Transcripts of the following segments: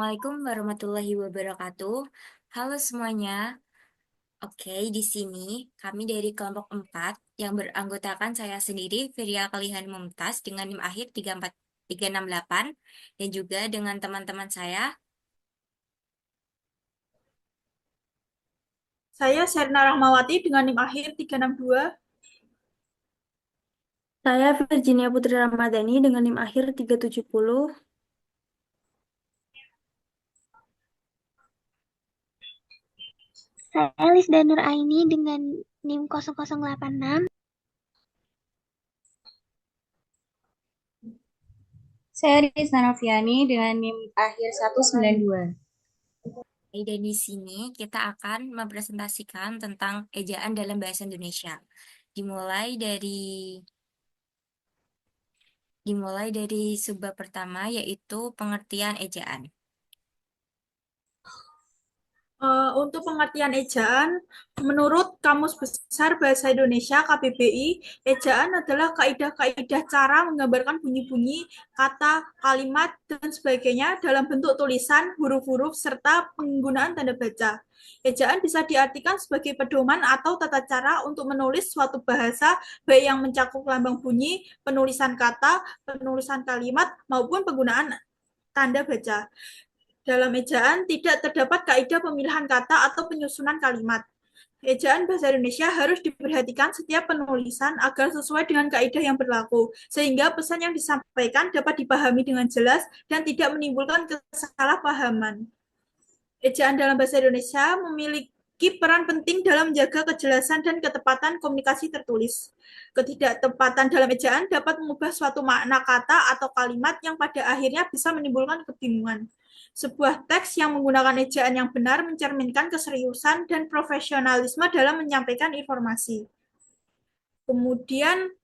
Assalamualaikum warahmatullahi wabarakatuh. Halo semuanya. Oke, di sini kami dari kelompok 4 yang beranggotakan saya sendiri, Firia Kalihan Mumtaz dengan NIM akhir 34368 dan juga dengan teman-teman saya. Saya Sherna Rahmawati dengan NIM akhir 362. Saya Virginia Putri Ramadhani dengan NIM akhir 370. Saya Lisda Nur Aini dengan NIM 0086. Saya Rizna Noviani dengan NIM akhir 192. Dan di sini kita akan mempresentasikan tentang ejaan dalam bahasa Indonesia. Dimulai dari subbab pertama yaitu pengertian ejaan. Untuk pengertian ejaan, menurut Kamus Besar Bahasa Indonesia (KBBI), ejaan adalah kaidah-kaidah cara menggambarkan bunyi-bunyi, kata, kalimat, dan sebagainya dalam bentuk tulisan, huruf-huruf, serta penggunaan tanda baca. Ejaan bisa diartikan sebagai pedoman atau tata cara untuk menulis suatu bahasa, baik yang mencakup lambang bunyi, penulisan kata, penulisan kalimat, maupun penggunaan tanda baca. Dalam ejaan tidak terdapat kaidah pemilihan kata atau penyusunan kalimat. Ejaan bahasa Indonesia harus diperhatikan setiap penulisan agar sesuai dengan kaidah yang berlaku, sehingga pesan yang disampaikan dapat dipahami dengan jelas dan tidak menimbulkan kesalahpahaman. Ejaan dalam bahasa Indonesia memiliki peran penting dalam menjaga kejelasan dan ketepatan komunikasi tertulis. Ketidaktepatan dalam ejaan dapat mengubah suatu makna kata atau kalimat yang pada akhirnya bisa menimbulkan kebingungan. Sebuah teks yang menggunakan ejaan yang benar mencerminkan keseriusan dan profesionalisme dalam menyampaikan informasi. Kemudian,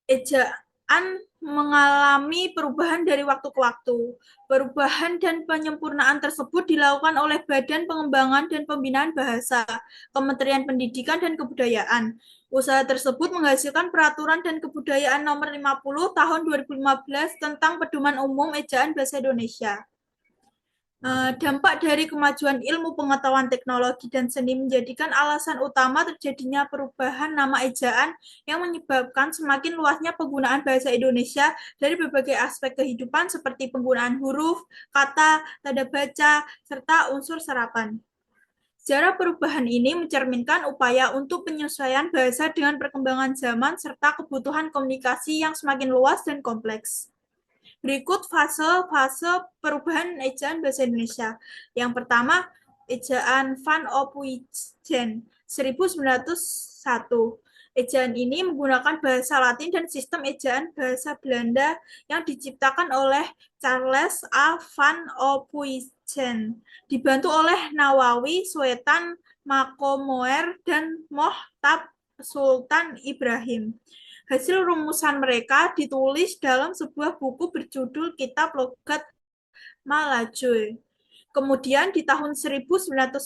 ejaan mengalami perubahan dari waktu ke waktu. Perubahan dan penyempurnaan tersebut dilakukan oleh Badan Pengembangan dan Pembinaan Bahasa, Kementerian Pendidikan dan Kebudayaan. Usaha tersebut menghasilkan Peraturan dan Kebudayaan Nomor 50 Tahun 2015 tentang Pedoman Umum Ejaan Bahasa Indonesia. Dampak dari kemajuan ilmu pengetahuan teknologi dan seni menjadikan alasan utama terjadinya perubahan nama ejaan yang menyebabkan semakin luasnya penggunaan bahasa Indonesia dari berbagai aspek kehidupan seperti penggunaan huruf, kata, tanda baca, serta unsur serapan. Sejarah perubahan ini mencerminkan upaya untuk penyesuaian bahasa dengan perkembangan zaman serta kebutuhan komunikasi yang semakin luas dan kompleks. Berikut fase-fase perubahan ejaan bahasa Indonesia. Yang pertama, ejaan Van Ophuijsen 1901. Ejaan ini menggunakan bahasa Latin dan sistem ejaan bahasa Belanda yang diciptakan oleh Charles A. Van Ophuijsen, dibantu oleh Nawawi, Swetan, Makomoer, dan Mohtab Sultan Ibrahim. Hasil rumusan mereka ditulis dalam sebuah buku berjudul Kitab Logat Malajoy. Kemudian di tahun 1910,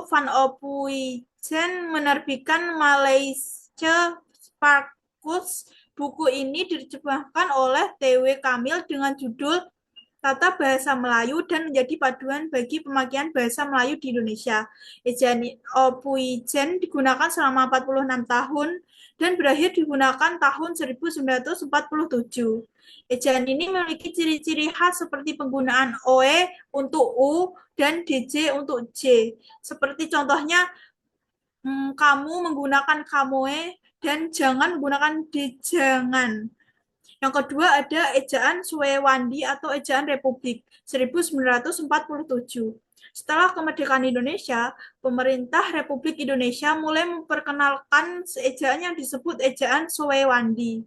Van Ophuijsen menerbitkan Malaysia Sparkus. Buku ini diterjemahkan oleh T.W. Kamil dengan judul Tata Bahasa Melayu dan menjadi paduan bagi pemakaian bahasa Melayu di Indonesia. Ejaan Ophuijsen digunakan selama 46 tahun dan berakhir digunakan tahun 1947. Ejaan ini memiliki ciri-ciri khas seperti penggunaan OE untuk U dan DJ untuk J. Seperti contohnya, kamu menggunakan kamoe dan jangan menggunakan dejangan. Yang kedua ada ejaan Suewandi atau ejaan Republik 1947. Setelah kemerdekaan Indonesia, pemerintah Republik Indonesia mulai memperkenalkan ejaan yang disebut ejaan Suewandi.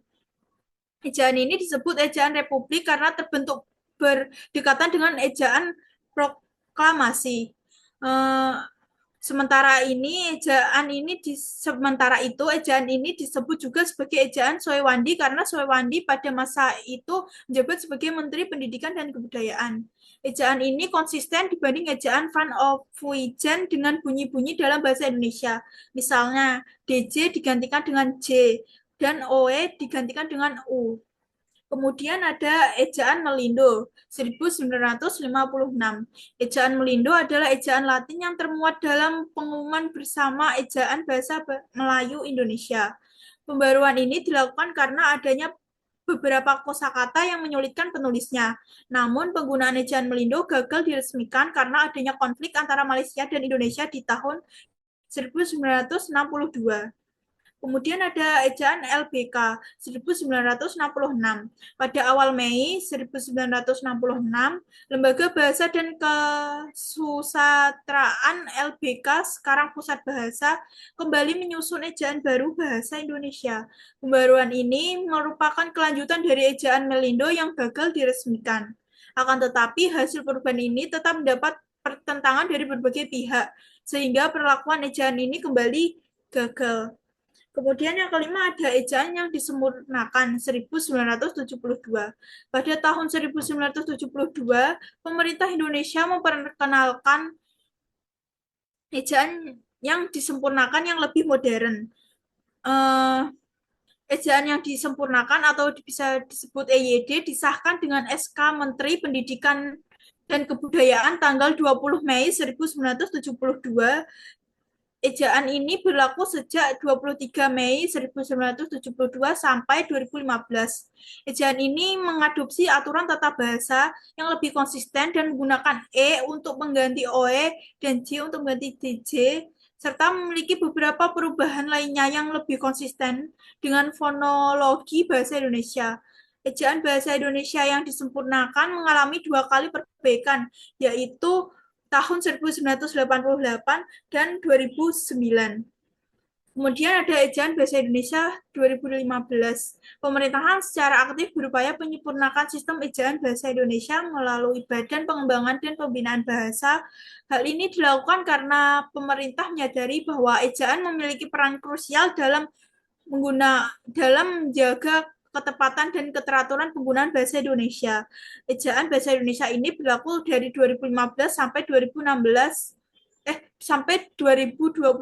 Ejaan ini disebut ejaan Republik karena terbentuk berdekatan dengan ejaan proklamasi. Sementara itu ejaan ini disebut juga sebagai ejaan Soewandi karena Soewandi pada masa itu menjabat sebagai Menteri Pendidikan dan Kebudayaan. Ejaan ini konsisten dibanding ejaan Van Ophuijsen dengan bunyi-bunyi dalam bahasa Indonesia. Misalnya, DJ digantikan dengan J dan OE digantikan dengan U. Kemudian ada ejaan Melindo 1956. Ejaan Melindo adalah ejaan Latin yang termuat dalam pengumuman bersama ejaan bahasa Melayu Indonesia. Pembaruan ini dilakukan karena adanya beberapa kosakata yang menyulitkan penulisnya. Namun, penggunaan ejaan Melindo gagal diresmikan karena adanya konflik antara Malaysia dan Indonesia di tahun 1962. Kemudian ada ejaan LBK 1966. Pada awal Mei 1966, Lembaga Bahasa dan Kesusastraan LBK, sekarang Pusat Bahasa, kembali menyusun ejaan baru bahasa Indonesia. Pembaruan ini merupakan kelanjutan dari ejaan Melindo yang gagal diresmikan. Akan tetapi, hasil perubahan ini tetap mendapat pertentangan dari berbagai pihak, sehingga perlakuan ejaan ini kembali gagal. Kemudian yang kelima ada ejaan yang disempurnakan 1972. Pada tahun 1972, pemerintah Indonesia memperkenalkan ejaan yang disempurnakan yang lebih modern. Ejaan yang disempurnakan atau bisa disebut EYD disahkan dengan SK Menteri Pendidikan dan Kebudayaan tanggal 20 Mei 1972. Ejaan ini berlaku sejak 23 Mei 1972 sampai 2015. Ejaan ini mengadopsi aturan tata bahasa yang lebih konsisten dan menggunakan E untuk mengganti OE dan J untuk mengganti DJ, serta memiliki beberapa perubahan lainnya yang lebih konsisten dengan fonologi bahasa Indonesia. Ejaan bahasa Indonesia yang disempurnakan mengalami 2 kali perbaikan, yaitu tahun 1988 dan 2009. Kemudian ada ejaan bahasa Indonesia 2015. Pemerintahan secara aktif berupaya menyempurnakan sistem ejaan bahasa Indonesia melalui Badan Pengembangan dan Pembinaan Bahasa. Hal ini dilakukan karena pemerintah menyadari bahwa ejaan memiliki peran krusial dalam menjaga ketepatan dan keteraturan penggunaan bahasa Indonesia. Ejaan bahasa Indonesia ini berlaku dari 2015 sampai 2016 sampai 2022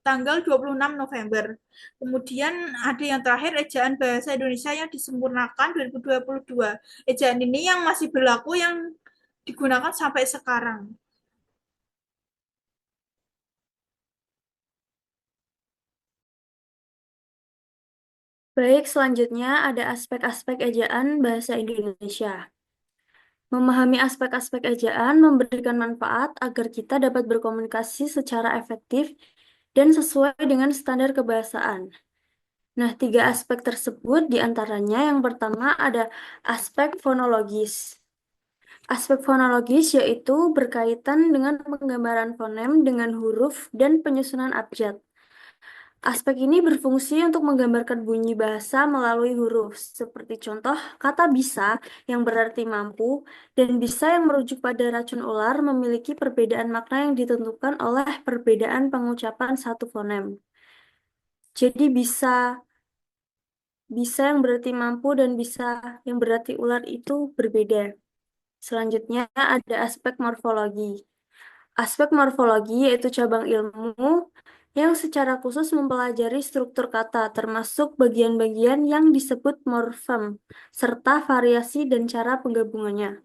tanggal 26 November. Kemudian ada yang terakhir ejaan bahasa Indonesia yang disempurnakan 2022. Ejaan ini yang masih berlaku yang digunakan sampai sekarang. Baik, selanjutnya ada aspek-aspek ejaan bahasa Indonesia. Memahami aspek-aspek ejaan memberikan manfaat agar kita dapat berkomunikasi secara efektif dan sesuai dengan standar kebahasaan. Nah, 3 aspek tersebut diantaranya yang pertama ada aspek fonologis. Aspek fonologis yaitu berkaitan dengan penggambaran fonem dengan huruf dan penyusunan abjad. Aspek ini berfungsi untuk menggambarkan bunyi bahasa melalui huruf, seperti contoh kata bisa yang berarti mampu dan bisa yang merujuk pada racun ular memiliki perbedaan makna yang ditentukan oleh perbedaan pengucapan satu fonem. Jadi bisa yang berarti mampu dan bisa yang berarti ular itu berbeda. Selanjutnya ada aspek morfologi. Aspek morfologi yaitu cabang ilmu yang secara khusus mempelajari struktur kata, termasuk bagian-bagian yang disebut morfem, serta variasi dan cara penggabungannya.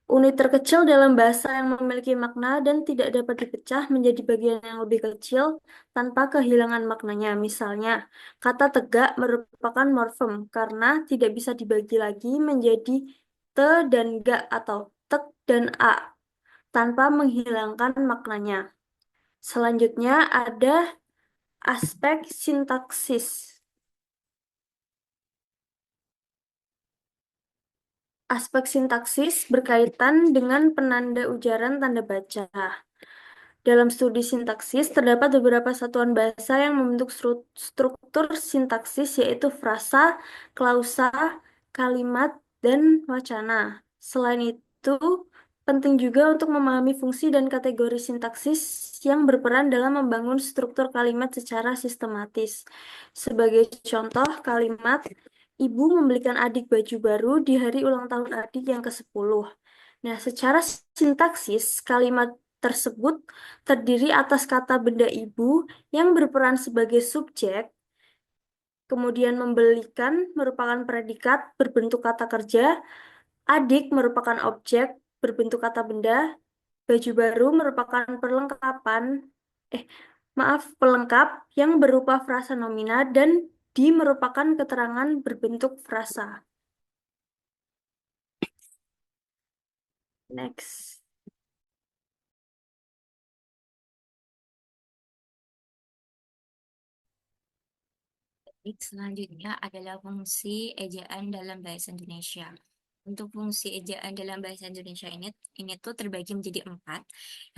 Unit terkecil dalam bahasa yang memiliki makna dan tidak dapat dipecah menjadi bagian yang lebih kecil tanpa kehilangan maknanya. Misalnya, kata tegak merupakan morfem karena tidak bisa dibagi lagi menjadi te dan ga atau tek dan a tanpa menghilangkan maknanya. Selanjutnya ada aspek sintaksis. Aspek sintaksis berkaitan dengan penanda ujaran tanda baca. Dalam studi sintaksis, terdapat beberapa satuan bahasa yang membentuk struktur sintaksis, yaitu frasa, klausa, kalimat, dan wacana. Selain itu, penting juga untuk memahami fungsi dan kategori sintaksis yang berperan dalam membangun struktur kalimat secara sistematis. Sebagai contoh, kalimat, Ibu membelikan adik baju baru di hari ulang tahun adik yang ke-10. Nah, secara sintaksis, kalimat tersebut terdiri atas kata benda ibu yang berperan sebagai subjek, Kemudian membelikan merupakan predikat berbentuk kata kerja, adik merupakan objek berbentuk kata benda, baju baru merupakan pelengkap yang berupa frasa nomina dan di merupakan keterangan berbentuk frasa. Next. Selanjutnya adalah fungsi ejaan dalam bahasa Indonesia. Untuk fungsi ejaan dalam bahasa Indonesia ini tuh terbagi menjadi 4.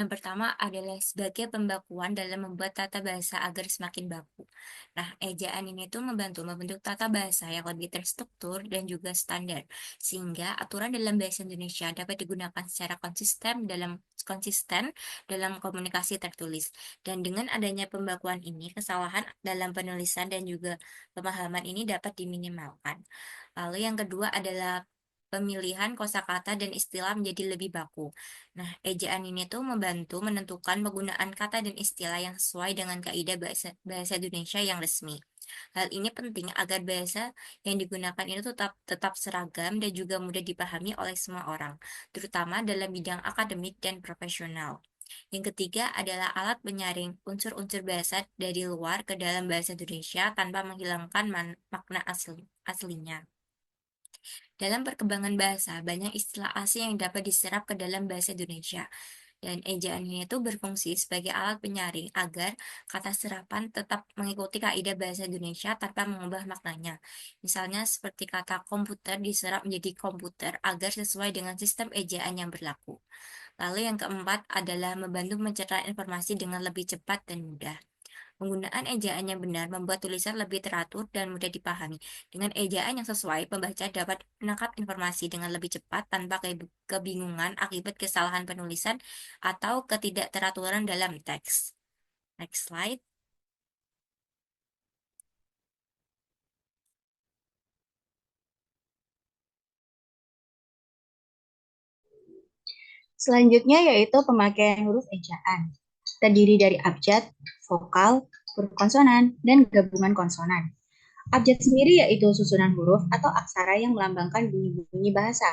Yang pertama adalah sebagai pembakuan dalam membuat tata bahasa agar semakin baku. Nah, ejaan ini tuh membantu membentuk tata bahasa yang lebih terstruktur dan juga standar, sehingga aturan dalam bahasa Indonesia dapat digunakan secara konsisten dalam komunikasi tertulis. Dan dengan adanya pembakuan ini, kesalahan dalam penulisan dan juga pemahaman ini dapat diminimalkan. Lalu yang kedua adalah pemilihan kosakata dan istilah menjadi lebih baku. Nah, ejaan ini tuh membantu menentukan penggunaan kata dan istilah yang sesuai dengan kaidah bahasa Indonesia yang resmi. Hal ini penting agar bahasa yang digunakan itu tetap seragam dan juga mudah dipahami oleh semua orang, terutama dalam bidang akademik dan profesional. Yang ketiga adalah alat penyaring unsur-unsur bahasa dari luar ke dalam bahasa Indonesia tanpa menghilangkan makna aslinya. Dalam perkembangan bahasa, banyak istilah asing yang dapat diserap ke dalam bahasa Indonesia. Dan ejaan ini itu berfungsi sebagai alat penyaring agar kata serapan tetap mengikuti kaidah bahasa Indonesia tanpa mengubah maknanya. Misalnya seperti kata komputer diserap menjadi komputer agar sesuai dengan sistem ejaan yang berlaku. Lalu yang keempat adalah membantu mencerna informasi dengan lebih cepat dan mudah. Penggunaan ejaan yang benar membuat tulisan lebih teratur dan mudah dipahami. Dengan ejaan yang sesuai, pembaca dapat menangkap informasi dengan lebih cepat tanpa kebingungan akibat kesalahan penulisan atau ketidakteraturan dalam teks. Next slide. Selanjutnya yaitu pemakaian huruf ejaan. Terdiri dari abjad, vokal, huruf konsonan, dan gabungan konsonan. Abjad sendiri yaitu susunan huruf atau aksara yang melambangkan bunyi-bunyi bahasa.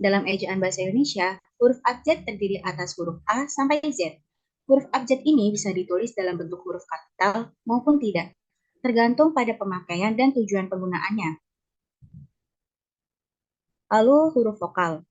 Dalam ejaan bahasa Indonesia, huruf abjad terdiri atas huruf A sampai Z. Huruf abjad ini bisa ditulis dalam bentuk huruf kapital maupun tidak, tergantung pada pemakaian dan tujuan penggunaannya. Lalu huruf vokal.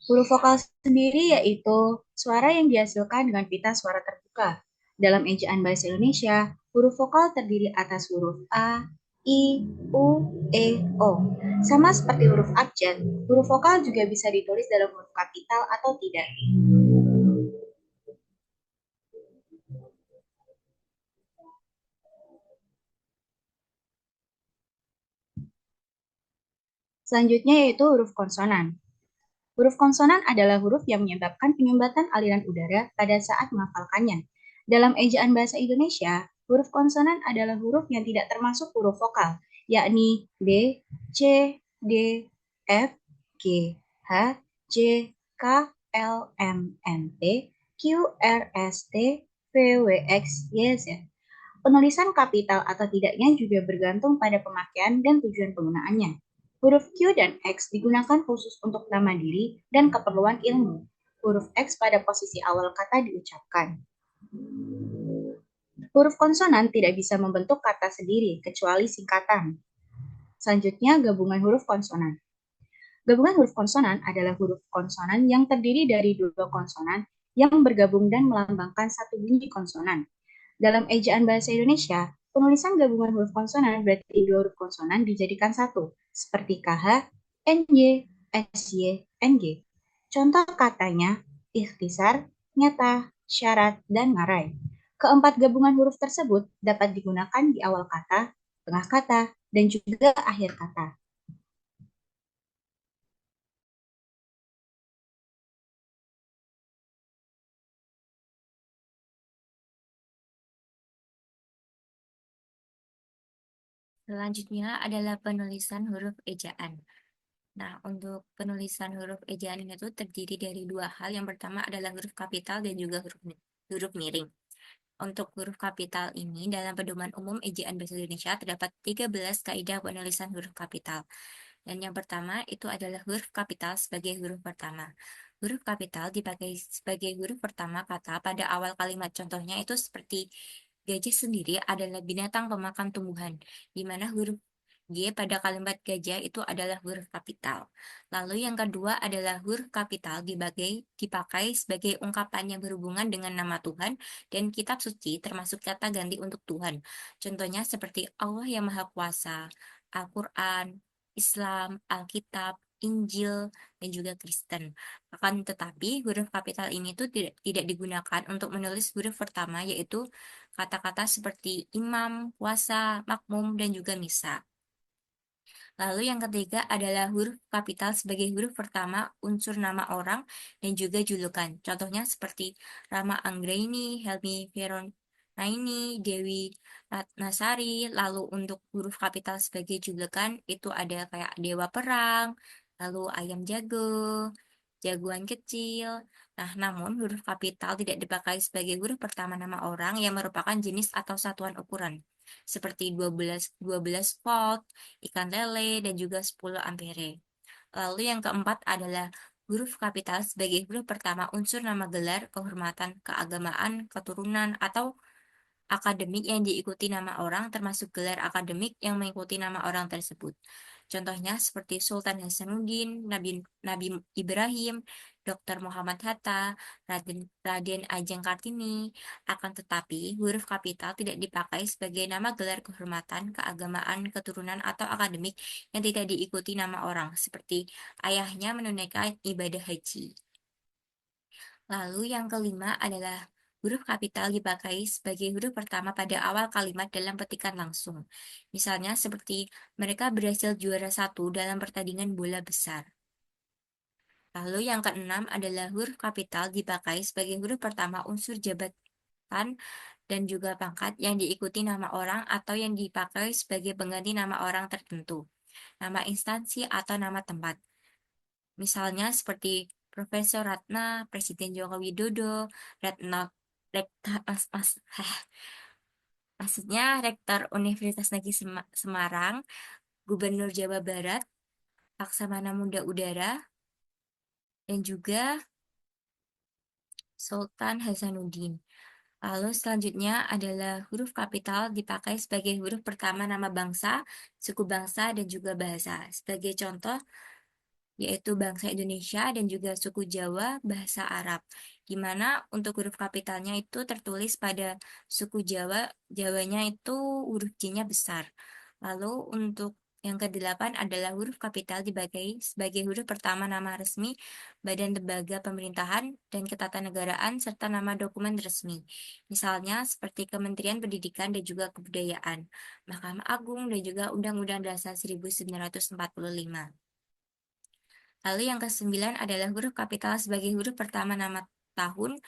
Huruf vokal sendiri yaitu suara yang dihasilkan dengan pita suara terbuka. Dalam ejaan bahasa Indonesia, huruf vokal terdiri atas huruf A, I, U, E, O. Sama seperti huruf abjad, huruf vokal juga bisa ditulis dalam huruf kapital atau tidak. Selanjutnya yaitu huruf konsonan. Huruf konsonan adalah huruf yang menyebabkan penyumbatan aliran udara pada saat menghafalkannya. Dalam ejaan bahasa Indonesia, huruf konsonan adalah huruf yang tidak termasuk huruf vokal, yakni B, C, D, F, G, H, J, K, L, M, N, P, Q, R, S, T, V, W, X, Y, Z. Penulisan kapital atau tidaknya juga bergantung pada pemakaian dan tujuan penggunaannya. Huruf Q dan X digunakan khusus untuk nama diri dan keperluan ilmu. Huruf X pada posisi awal kata diucapkan. Huruf konsonan tidak bisa membentuk kata sendiri, kecuali singkatan. Selanjutnya, gabungan huruf konsonan. Gabungan huruf konsonan adalah huruf konsonan yang terdiri dari dua konsonan yang bergabung dan melambangkan satu bunyi konsonan. Dalam ejaan bahasa Indonesia, penulisan gabungan huruf konsonan berarti dua huruf konsonan dijadikan satu, seperti KH, NY, SY, NG. Contoh katanya, ikhtisar, nyata, syarat, dan ngarai. Keempat gabungan huruf tersebut dapat digunakan di awal kata, tengah kata, dan juga akhir kata. Selanjutnya adalah penulisan huruf ejaan. Nah, untuk penulisan huruf ejaan itu terdiri dari dua hal. Yang pertama adalah huruf kapital dan juga huruf miring. Untuk huruf kapital ini, dalam Pedoman Umum Ejaan Bahasa Indonesia terdapat 13 kaidah penulisan huruf kapital. Dan yang pertama itu adalah huruf kapital sebagai huruf pertama. Huruf kapital dipakai sebagai huruf pertama kata pada awal kalimat. Contohnya itu seperti gajah sendiri adalah binatang pemakan tumbuhan, di mana huruf G pada kalimat gajah itu adalah huruf kapital. Lalu yang kedua adalah huruf kapital dipakai sebagai ungkapan yang berhubungan dengan nama Tuhan dan kitab suci termasuk kata ganti untuk Tuhan. Contohnya seperti Allah yang Maha Kuasa, Al-Quran, Islam, Alkitab, Injil, dan juga Kristen. Akan tetapi huruf kapital ini tuh tidak digunakan untuk menulis huruf pertama, yaitu kata-kata seperti imam, puasa, makmum, dan juga misa. Lalu yang ketiga adalah huruf kapital sebagai huruf pertama unsur nama orang dan juga julukan. Contohnya seperti Rama Anggraini, Helmi Veronaini, Dewi Ratnasari. Lalu untuk huruf kapital sebagai julukan itu ada kayak Dewa Perang, lalu Ayam Jago, Jagoan Kecil. Nah, namun huruf kapital tidak dipakai sebagai huruf pertama nama orang yang merupakan jenis atau satuan ukuran seperti 12 volt, ikan lele, dan juga 10 ampere. Lalu yang keempat adalah huruf kapital sebagai huruf pertama unsur nama gelar, kehormatan, keagamaan, keturunan, atau akademik yang diikuti nama orang, termasuk gelar akademik yang mengikuti nama orang tersebut. Contohnya seperti Sultan Hasanuddin, Nabi Ibrahim, Dr. Muhammad Hatta, Raden Ajeng Kartini. Akan tetapi, huruf kapital tidak dipakai sebagai nama gelar kehormatan, keagamaan, keturunan, atau akademik yang tidak diikuti nama orang, seperti ayahnya menunaikan ibadah haji. Lalu yang kelima adalah huruf kapital dipakai sebagai huruf pertama pada awal kalimat dalam petikan langsung. Misalnya seperti mereka berhasil juara 1 dalam pertandingan bola besar. Lalu yang keenam adalah huruf kapital dipakai sebagai huruf pertama unsur jabatan dan juga pangkat yang diikuti nama orang atau yang dipakai sebagai pengganti nama orang tertentu, nama instansi atau nama tempat. Misalnya seperti Profesor Ratna, Presiden Joko Widodo, Retno, Rektor, maksudnya Rektor Universitas Negeri Semarang, Gubernur Jawa Barat, Laksamana Muda Udara, dan juga Sultan Hasanuddin. Lalu selanjutnya adalah huruf kapital dipakai sebagai huruf pertama nama bangsa, suku bangsa, dan juga bahasa. Sebagai contoh, yaitu bangsa Indonesia dan juga suku Jawa bahasa Arab, di mana untuk huruf kapitalnya itu tertulis pada suku Jawa, Jawanya itu huruf J-nya besar. Lalu untuk yang kedelapan adalah huruf kapital dipakai sebagai huruf pertama nama resmi, badan lembaga pemerintahan, dan ketatanegaraan, serta nama dokumen resmi. Misalnya seperti Kementerian Pendidikan dan juga Kebudayaan, Mahkamah Agung, dan juga Undang-Undang Dasar 1945. Lalu yang kesembilan adalah huruf kapital sebagai huruf pertama nama tahun,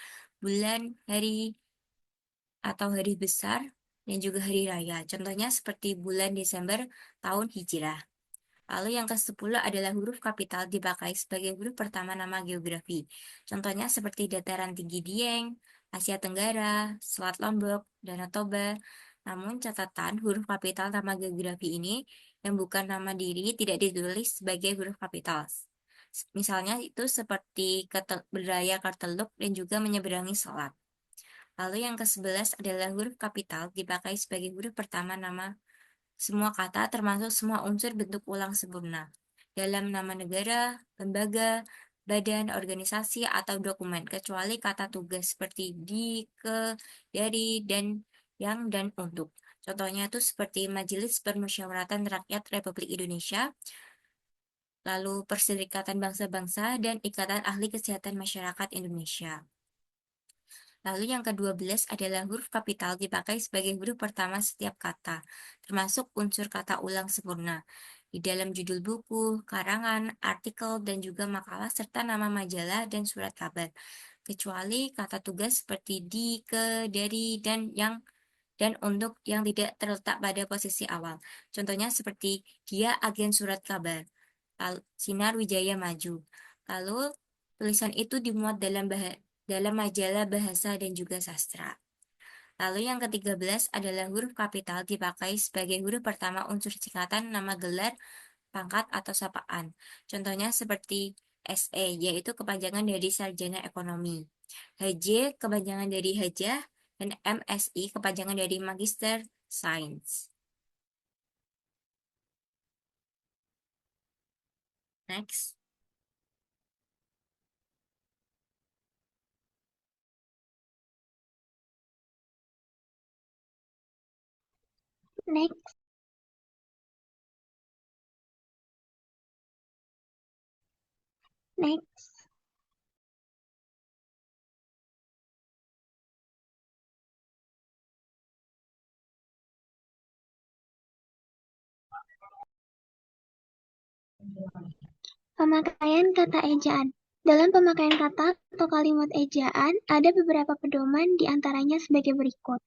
bulan, hari, atau hari besar, dan juga hari raya. Contohnya seperti bulan Desember tahun Hijrah. Lalu yang ke-10 adalah huruf kapital dipakai sebagai huruf pertama nama geografi. Contohnya seperti dataran tinggi Dieng, Asia Tenggara, Selat Lombok, Danau Toba. Namun catatan huruf kapital nama geografi ini yang bukan nama diri tidak ditulis sebagai huruf kapital. Misalnya itu seperti Beraya Karteluk dan juga menyeberangi selat. Lalu yang ke-11 adalah huruf kapital dipakai sebagai huruf pertama nama semua kata termasuk semua unsur bentuk ulang sempurna dalam nama negara, lembaga, badan, organisasi, atau dokumen, kecuali kata tugas seperti di, ke, dari, dan, yang, dan untuk. Contohnya itu seperti Majelis Permusyawaratan Rakyat Republik Indonesia, lalu Perserikatan Bangsa-Bangsa, dan Ikatan Ahli Kesehatan Masyarakat Indonesia. Lalu yang ke-12 adalah huruf kapital dipakai sebagai huruf pertama setiap kata, termasuk unsur kata ulang sempurna, di dalam judul buku, karangan, artikel, dan juga makalah, serta nama majalah dan surat kabar, kecuali kata tugas seperti di, ke, dari, dan yang, dan untuk yang tidak terletak pada posisi awal. Contohnya seperti dia agen surat kabar, Sinar Wijaya Maju. Lalu tulisan itu dimuat dalam majalah bahasa dan juga sastra. Lalu yang ke-13 adalah huruf kapital dipakai sebagai huruf pertama unsur singkatan nama gelar, pangkat, atau sapaan. Contohnya seperti SE, yaitu kepanjangan dari Sarjana Ekonomi. HJ, kepanjangan dari Hajah, dan MSI, kepanjangan dari Magister Sains. Next. Next. Next. Pemakaian kata ejaan. Dalam pemakaian kata atau kalimat ejaan, ada beberapa pedoman di antaranya sebagai berikut.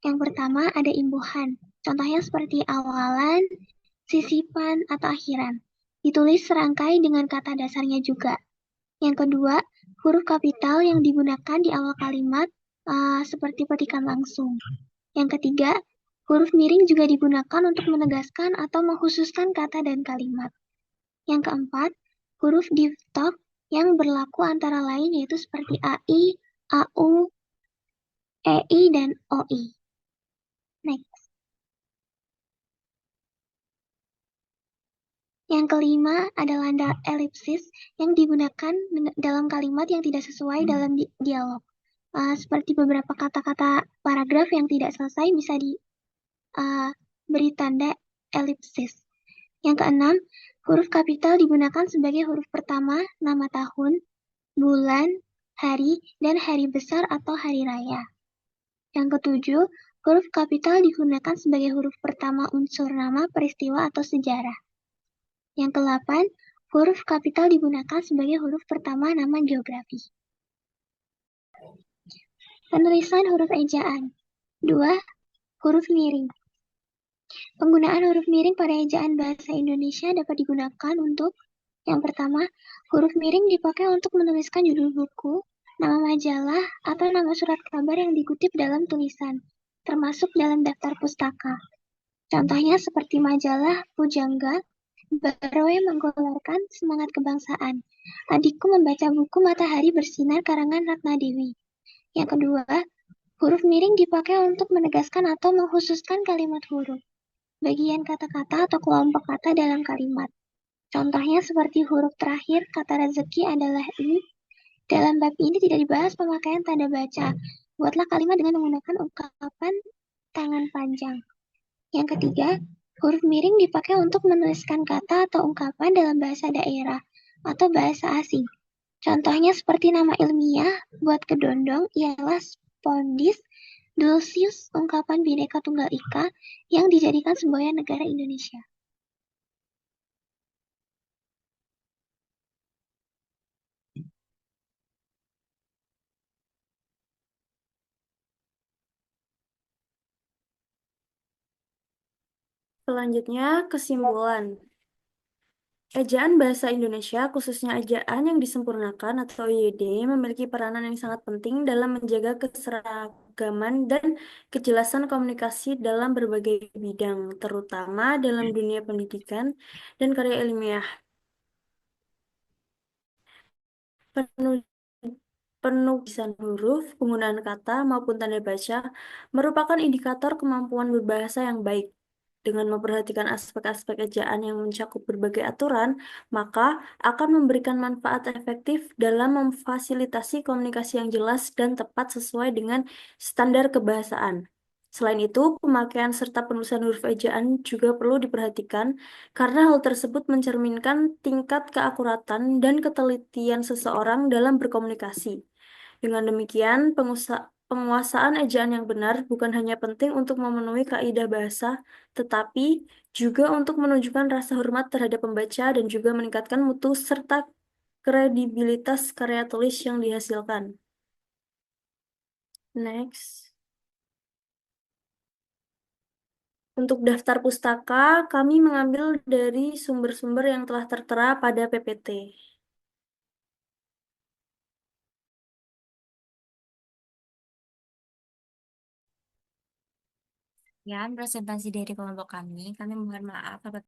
Yang pertama ada imbuhan. Contohnya seperti awalan, sisipan, atau akhiran. Ditulis serangkai dengan kata dasarnya juga. Yang kedua, huruf kapital yang digunakan di awal kalimat seperti petikan langsung. Yang ketiga, huruf miring juga digunakan untuk menegaskan atau mengkhususkan kata dan kalimat. Yang keempat, huruf diphthong yang berlaku antara lain yaitu seperti AI, AU, EI, dan OI. Next. Yang kelima ada tanda elipsis yang digunakan dalam kalimat yang tidak sesuai dalam dialog. Seperti beberapa kata-kata paragraf yang tidak selesai bisa diberi tanda elipsis. Yang keenam, huruf kapital digunakan sebagai huruf pertama nama tahun, bulan, hari, dan hari besar atau hari raya. Yang ketujuh, huruf kapital digunakan sebagai huruf pertama unsur nama, peristiwa, atau sejarah. Yang kedelapan, huruf kapital digunakan sebagai huruf pertama nama geografi. Penulisan huruf ejaan. 2. Huruf miring. Penggunaan huruf miring pada ejaan bahasa Indonesia dapat digunakan untuk yang pertama, huruf miring dipakai untuk menuliskan judul buku, nama majalah, atau nama surat kabar yang dikutip dalam tulisan, termasuk dalam daftar pustaka. Contohnya seperti majalah Pujangga, Barwe menggelarkan semangat kebangsaan. Adikku membaca buku Matahari Bersinar karangan Ratna Dewi. Yang kedua, huruf miring dipakai untuk menegaskan atau mengkhususkan kalimat huruf, bagian kata-kata atau kelompok kata dalam kalimat. Contohnya seperti huruf terakhir kata rezeki adalah I. Dalam bab ini tidak dibahas pemakaian tanda baca. Buatlah kalimat dengan menggunakan ungkapan tangan panjang. Yang ketiga, huruf miring dipakai untuk menuliskan kata atau ungkapan dalam bahasa daerah atau bahasa asing. Contohnya seperti nama ilmiah buat kedondong ialah Spondys dulcius, ungkapan Bhinneka Tunggal Ika yang dijadikan semboyan negara Indonesia. Selanjutnya, kesimpulan. Ejaan bahasa Indonesia, khususnya ejaan yang disempurnakan atau EYD, memiliki peranan yang sangat penting dalam menjaga keseragaman dan kejelasan komunikasi dalam berbagai bidang, terutama dalam dunia pendidikan dan karya ilmiah. Penulisan huruf, penggunaan kata, maupun tanda baca merupakan indikator kemampuan berbahasa yang baik. Dengan memperhatikan aspek-aspek ejaan yang mencakup berbagai aturan, maka akan memberikan manfaat efektif dalam memfasilitasi komunikasi yang jelas dan tepat sesuai dengan standar kebahasaan. Selain itu, pemakaian serta penulisan huruf ejaan juga perlu diperhatikan karena hal tersebut mencerminkan tingkat keakuratan dan ketelitian seseorang dalam berkomunikasi. Dengan demikian, penguasaan ejaan yang benar bukan hanya penting untuk memenuhi kaidah bahasa, tetapi juga untuk menunjukkan rasa hormat terhadap pembaca dan juga meningkatkan mutu serta kredibilitas karya tulis yang dihasilkan. Next. Untuk daftar pustaka, kami mengambil dari sumber-sumber yang telah tertera pada PPT. Sekian presentasi dari kelompok kami. Kami mohon maaf apabila